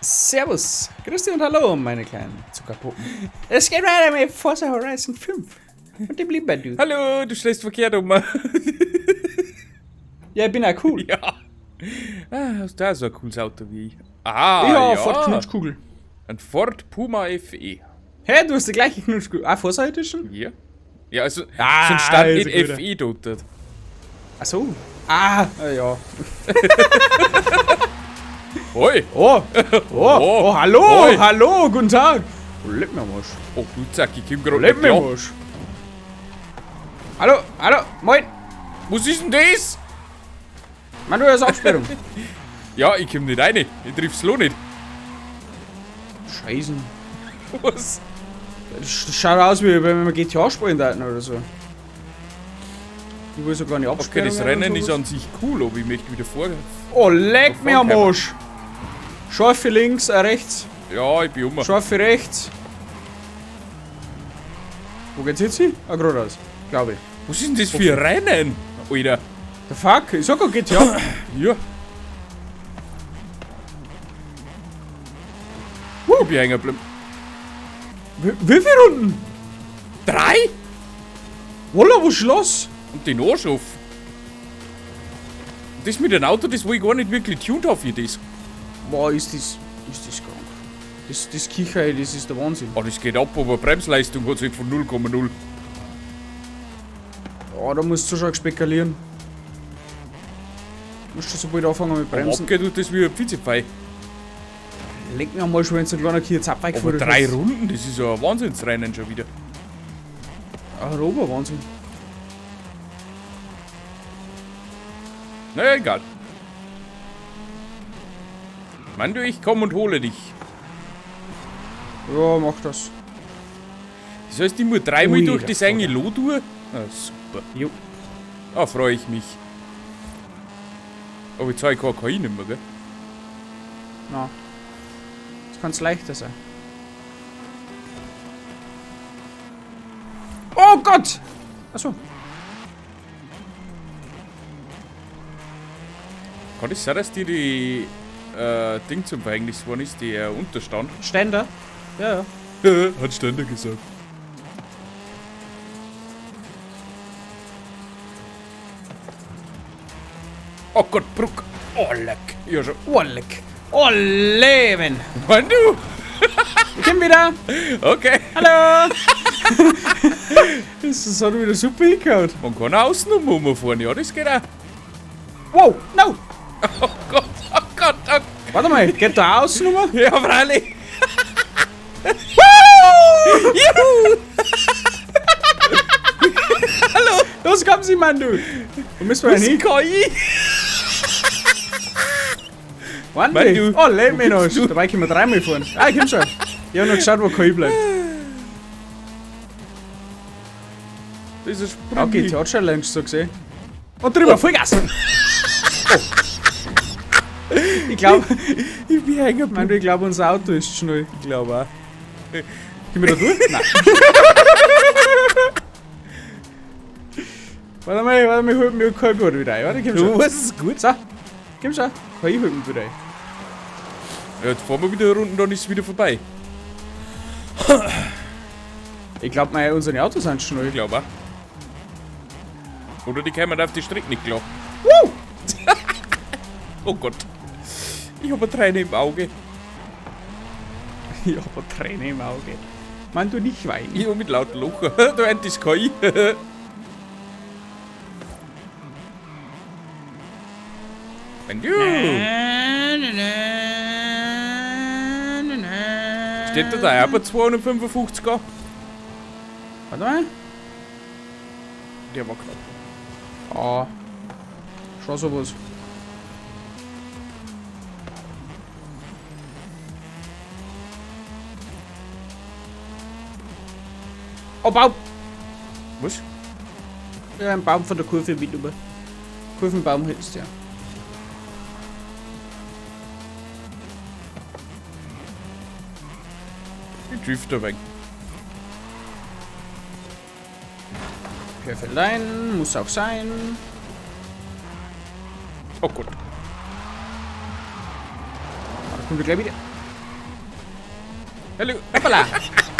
Servus, grüß dich und hallo, meine kleinen Zuckerpuppen. Es geht weiter mit Forza Horizon 5 und dem lieben du. Hallo, du schlägst verkehrt um. Ja, ich bin auch cool. Ja. Ah, hast du auch so ein cooles Auto wie ich? Ah, Ja, ja. Ford Knutschkugel. Ein Ford Puma FE. Hä, du hast die gleiche Knutschkugel. Ah, Forza Edition? Ja. Ja, also, Ah, so ein Stand ist mit ein guter. FE dort. Ach so. Ah, ja. Hoi. Oh, hallo, Hoi. hallo, guten Tag. Leck mir Marsch. Oh, du zack, ich komm grad Leck nicht mir klar. Marsch. Hallo, moin. Was ist denn das? Mann, du hast Absperrung. Ja, ich komm nicht rein. Ich triff's lo nicht. Scheiße. Was? Das schaut aus, wie wenn wir GTA spielen daten oder so. Ich will sogar nicht Okay, absperren. das Rennen ist an sich cool, aber ich möchte wieder vor. Oh, leck mir am vorne Arsch. Scharfe links, rechts. Ja, ich bin um. Scharfe rechts. Wo geht's jetzt hin? Ah, geradeaus. Glaube ich. Was ist denn das für ein Rennen? Alter. Der Fuck, ich sag auch GTA. Ja. Ich bin hängen geblieben. Wie viele Runden? 3? Walla, wo Schloss? Und den Arsch auf. Das mit dem Auto, das wo ich gar nicht wirklich tuned habe für das. Boah, ist das krank. Das Kicher, das ist der Wahnsinn. Oh, das geht ab, aber Bremsleistung hat sich von 0,0. Oh, da musst du schon spekulieren. Musst du so bald anfangen mit Aber Bremsen. abgeht tut das wie ein Vizepfei. Leck mir einmal schon, wenn so ein kleiner Kier Zapf Aber weggefahren 3 Runden, das ist ja ein Wahnsinnsrennen schon wieder. Ah, Wahnsinn. Naja, egal. Mann, du, ich komm und hole dich. Ja, mach das. Das heißt, ich muss 3-mal Ui, durch der das enge Lot tun? Ah, super. Jo. Da freue ich mich. Aber ich zeige keine KI nicht mehr, gell? Na. Das kann's leichter sein. Oh Gott! Achso. Kann es sein, dass dir die Ding zum Verhängnis geworden ist, der Unterstand? Ständer? Ja, ja. Hat Ständer gesagt. Oh Gott, Bruck. Oh, leck. Ja, schon. Oh, leck. Oh, Leben. Mann, du. Ich komm wieder. Okay. Hallo. Das hat wieder super hingehauen. Man kann auch außen rumfahren, ja, das geht auch. Wow, no. Oh Gott, oh Gott, oh Gott. Warte mal, geht da aus Nummer? Ja, freilich. Juhu. Hallo. Los, komm sie, Mann, du. Wo müssen wir Was hin? KI? Mann, Wann du. Oh, Leben mir noch. bist du? Dabei können wir 3-mal fahren. Ah, ich komm schon. Ich hab noch geschaut, wo KI bleibt. Das ist ein Okay, Sprung. GTA-Challenge so gesehen. Und drüber, Vollgas! Ich glaube, Ich bin hängen geblieben. ich glaube, unser Auto ist schnell. Ich glaube auch. Gehen wir da durch? Nein. Warte mal, ich hol mir kein Boot wieder ein. Warte, komm Du, schon. was ist gut? So, komm schon. KI holt mich wieder ein. Ja, jetzt fahren wir wieder Runden, dann ist es wieder vorbei. Ich glaube, unsere Autos sind schnell. Ich glaube auch. Oder die kommen auf die Strecke nicht klar. Woo! Oh Gott. Ich habe eine Träne im Auge. Ich hab eine Träne im Auge. Mann, du nicht weinen. Ich habe mit lauter Lachen. Da rennt das KI. Wenn du. Steht da auch bei 255er? Warte mal. Der war knapp. Ah. Schon sowas. Oh, Baum! Was? Ja, ein Baum von der Kurve mit über. Kurvenbaum hältst du ja. Ich drifte weg. Köfelein, muss auch sein. Oh Gott. Da kommt er gleich wieder. Hallo. Hoppala.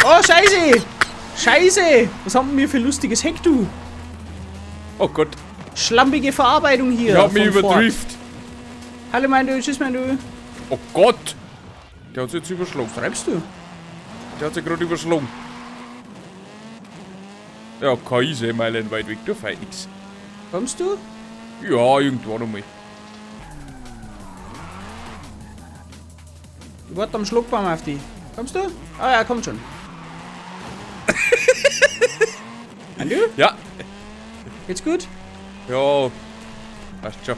Oh, Scheiße. Scheiße. Was haben wir für lustiges Heck, du? Oh Gott. Schlampige Verarbeitung hier. Ich hab mich von Ford. übertrifft. Hallo, mein Du. Tschüss, mein Du. Oh Gott. Der hat sich jetzt überschlagen. Treibst du? Der hat sich gerade überschlagen. Ja, KI ist Meilen weit weg, du Faulix. Kommst du? Ja, irgendwann einmal. Ich warte am Schluckbaum auf dich. Kommst du? Ah ja, kommt schon. Und du? Ja. Geht's gut? Ja. Passt schon.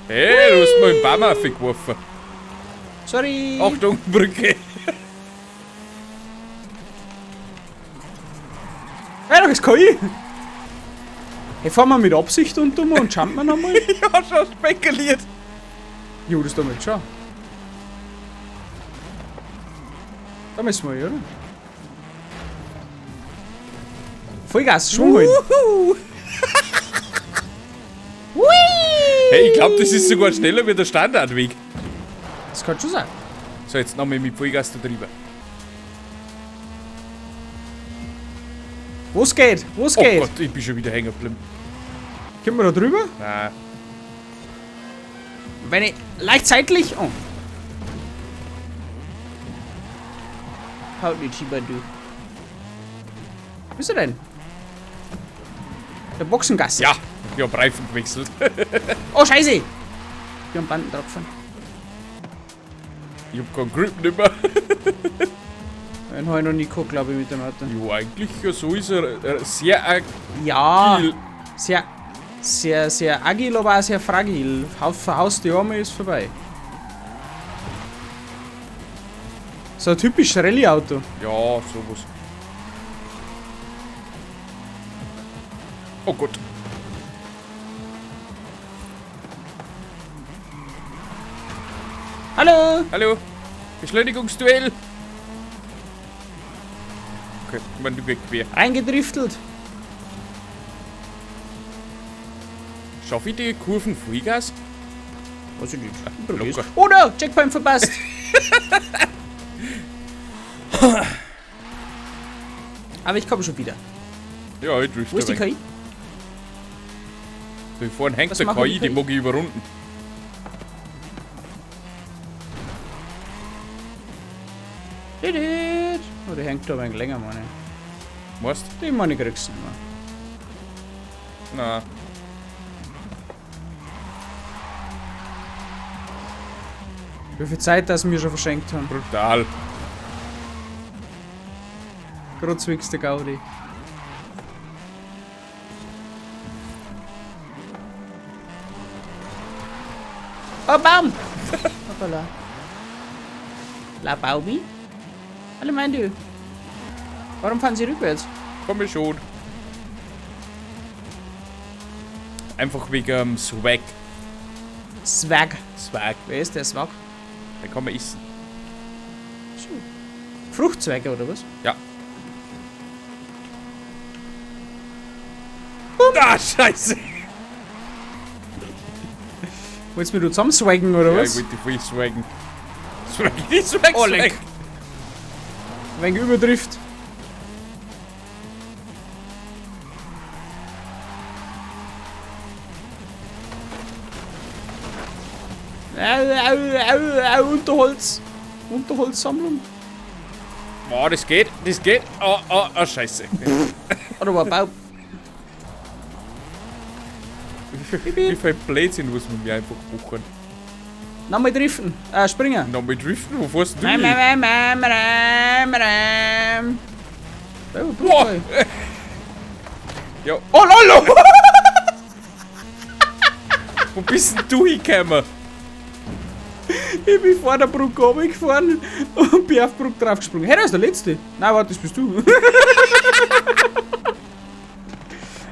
Hey, du hast mal den Baum aufgeworfen. Sorry. Achtung, Brücke. Ja, doch, ist KI. Hey, fahren wir mit Absicht unter und jumpen wir nochmal? Ja, schon spekuliert. Jo, das tun wir jetzt schon. Da müssen wir, oder? Vollgas, Schwung holen. Hey, ich glaube, das ist sogar schneller wie der Standardweg. Das kann schon sein. So, jetzt nochmal mit Vollgas da drüber. Wo's geht? Wo's Oh geht? Gott, ich bin schon wieder hängen geblieben. Können wir da drüber? Nein. Wenn ich leicht zeitlich. Oh. Haut nicht lieber du. Wo bist du denn? Der Boxengasse. Ja, ich hab Reifen gewechselt. Oh, Scheiße! Wir haben Banden drauf gefahren. Ich hab keinen Grip nicht mehr. Den habe ich noch nie gehabt, glaube ich, mit dem Auto. Jo, eigentlich so ist er sehr agil. Ja, sehr agil, aber auch sehr fragil. Verhaust die Arme ist vorbei. So ein typisch Rallye-Auto. Ja, sowas. Oh Gott. Hallo! Hallo. Beschleunigungsduell. Okay, man du weg quer. Reingedriftelt. Schaffe ich die Kurven Vollgas? Weiß ich nicht. Locker. Oh no! Checkpoint verpasst! Aber ich komme schon wieder. Ja, ich drifte Wo ist die weg. KI? Da vorne hängt Was der machen KI, die die mag ich überrunden. Oh, die hängt da ein wenig länger, meine. Weißt Die meine kriegst du nicht mehr. du? Nein. Wie viel Zeit das wir schon verschenkt haben. Brutal. Grotzwigste Gaudi. Oh, Baum! Hoppala. La Baumi? Hallo, mein Du. Warum fahren Sie rückwärts? Komm ich schon. Einfach wegen Swag. Swag. Swag. Wer ist der Swag? Den kann man essen. Fruchtzweige oder was? Ja. Ah, scheiße. Wolltest du mich zusammen swaggen oder Ja, was? ich wollte voll swaggen. Swag. Oh, leck. Ein wenig übertrifft. Unterholz. Unterholzsammlung. Boah, das geht. Oh, scheiße. Oder war Baum. Wie viel Blödsinn muss man mir einfach buchen? Nochmal driften. Springen. Nochmal driften? Wo fährst du Ram, hin? ram, ram, ram, ram. Oh, Boah. Ja, oh lolo! wo bist denn du hingekommen? Ich bin vor der Brücke runtergefahren und bin auf die Brücke draufgesprungen. Hey, da ist der Letzte. Nein, warte, das bist du.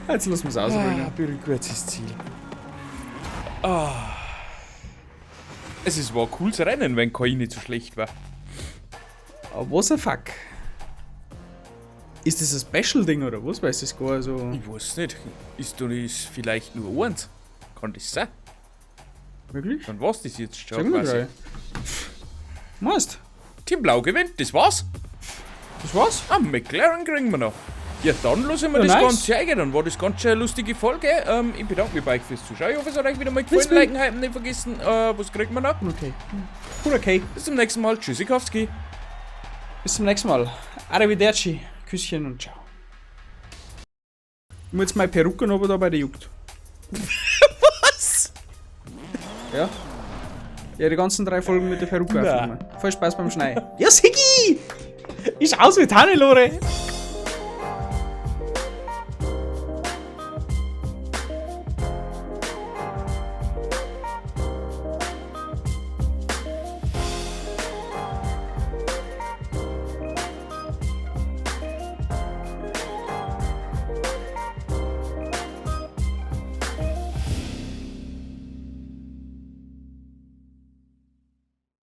Jetzt lassen wir es ausbringen. Ich bin rückwärts ins Ziel. Es war ein cooles Rennen, wenn KI nicht so schlecht war. Aber was ein Fuck. Ist das ein Special-Ding oder was? Weiß das gar so. Ich weiß nicht. Ist da nicht vielleicht nur eins? Kann das sein? Wirklich? Dann war's das jetzt schon. Sag mal gleich. Meinst? Team Blau gewinnt, das war's. Das war's? Ah, McLaren kriegen wir noch. Ja, dann lassen wir Ja, das nice. Ganze zeigen. Dann war das ganz schön eine lustige Folge. Ich bedanke mich bei euch fürs Zuschauen. Ich hoffe, es hat euch wieder mal gefallen. Liken, hypen, nicht vergessen. Was kriegt man noch? Okay. Okay. Bis zum nächsten Mal. Tschüssikowski. Bis zum nächsten Mal. Arrivederci. Küsschen und ciao. Ich muss jetzt meine Perücke noch da bei der juckt. Was? Ja. Ja, die ganzen 3 Folgen mit der Perücke Nein. aufnehmen. Voll Spaß beim Schneiden. Ja, Sigi! Ich aus wie Hannelore!